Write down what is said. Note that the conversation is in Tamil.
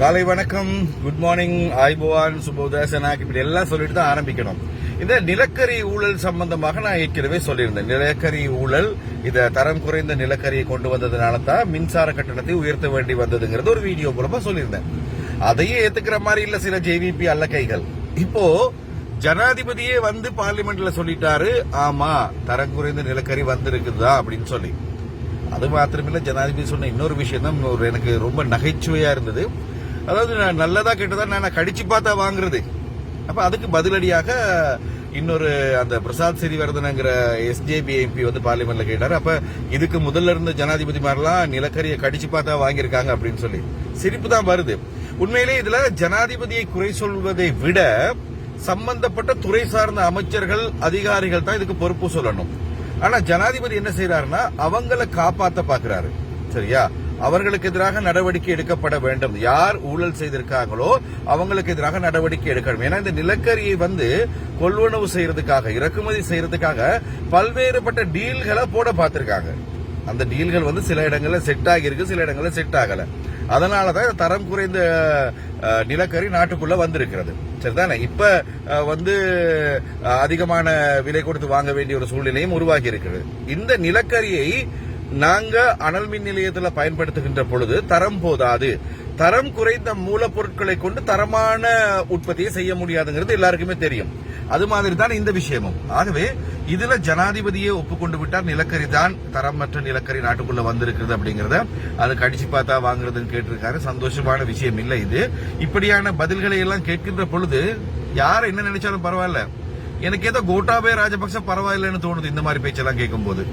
காலை வணக்கம், குட் மார்னிங், ஆய்போவான், சுபோதேசனாக் இப்படி எல்லாம் சொல்லிட்டு தான் ஆரம்பிக்கணும். இந்த நிலக்கரி ஊழல் சம்பந்தமாக நான் ஏற்கனவே சொல்லியிருந்தேன். நிலக்கரி ஊழல், இத தரம் குறைந்த நிலக்கரியை கொண்டு வந்ததுனால தான் மின்சார கட்டணத்தை உயர்த்த வேண்டி வந்ததுங்கிறது ஒரு வீடியோ மூலமா சொல்லியிருந்தேன். அதையே ஏத்துக்கிற மாதிரி இல்ல சில ஜேவிபி அல்லக்கைகள். இப்போ ஜனாதிபதியே வந்து பார்லிமெண்ட்ல சொல்லிட்டாரு, ஆமா தரம் குறைந்த நிலக்கரி வந்திருக்குதா அப்படின்னு சொல்லி. அது மாத்திரமில்ல, ஜனாதிபதி சொன்ன இன்னொரு விஷயம் தான் எனக்கு ரொம்ப நகைச்சுவையா இருந்தது. அதாவது நல்லதா கெட்டதா நான் கடிச்சு பார்த்தா வாங்குறது. அப்ப அதுக்கு பதிலடியாக இன்னொரு அந்த பிரசாத் சிறிவர்தனங்கிற எஸ்ஜேபி எம்பி வந்து பார்லிமெண்ட்ல கேட்டாரு. அப்ப இதுக்கு முதல்ல இருந்த ஜனாதிபதி மாதிரிலாம் நிலக்கரியை கடிச்சு பார்த்தா வாங்கியிருக்காங்க அப்படின்னு சொல்லி சிரிப்பு தான் வருது. உண்மையிலே இதுல ஜனாதிபதியை குறை சொல்வதை விட சம்பந்தப்பட்ட துறை சார்ந்த அமைச்சர்கள், அதிகாரிகள் தான் இதுக்கு பொறுப்பு சொல்லணும். ஆனா ஜனாதிபதி என்ன செய்யறாருன்னா அவங்களை காப்பாத்த பாக்குறாரு. சரியா? அவர்களுக்கு எதிராக நடவடிக்கை எடுக்கப்பட வேண்டும். யார் ஊழல் செய்திருக்காங்களோ அவங்களுக்கு எதிராக நடவடிக்கை எடுக்கணும். ஏன்னா இந்த நிலக்கரியை வந்து கொள்வனவு செய்யறதுக்காக, இறக்குமதி செய்யறதுக்காக பல்வேறுபட்ட டீல்களை போட பார்த்திருக்காங்க. அந்த டீல்கள் வந்து சில இடங்கள்ல செட் ஆகியிருக்கு, சில இடங்கள்ல செட் ஆகல. அதனாலதான் தரம் குறைந்த நிலக்கரி நாட்டுக்குள்ள வந்திருக்கிறது. சரிதானே? இப்ப வந்து அதிகமான விலை கொடுத்து வாங்க வேண்டிய ஒரு சூழ்நிலையும் உருவாகி இருக்கிறது. இந்த நிலக்கரியை நாங்க அனல் மின் நிலையத்தில் பயன்படுத்துகின்ற பொழுது தரம் போதாது, தரம் குறைந்த மூலப்பொருட்களை கொண்டு தரமான உற்பத்தியை செய்ய முடியாதுங்கிறது எல்லாருக்குமே தெரியும். அது மாதிரி தான் இந்த விஷயமும். ஆகவே இதுல ஜனாதிபதியே ஒப்புக்கொண்டு விட்டார், நிலக்கரி தான் தரமற்ற நிலக்கரி நாட்டுக்குள்ள வந்திருக்கிறது அப்படிங்கறத. அது கடிச்சு பார்த்தா வாங்குறதுன்னு கேட்டிருக்காரு. சந்தோஷமான விஷயம் இல்லை இது. இப்படியான பதில்களை எல்லாம் கேட்கின்ற பொழுது யார் என்ன நினைச்சாலும் பரவாயில்ல, எனக்கு ஏதோ கோட்டாபய ராஜபக்ச பரவாயில்லைன்னு தோணுது இந்த மாதிரி பேச்செல்லாம் கேட்கும் போது.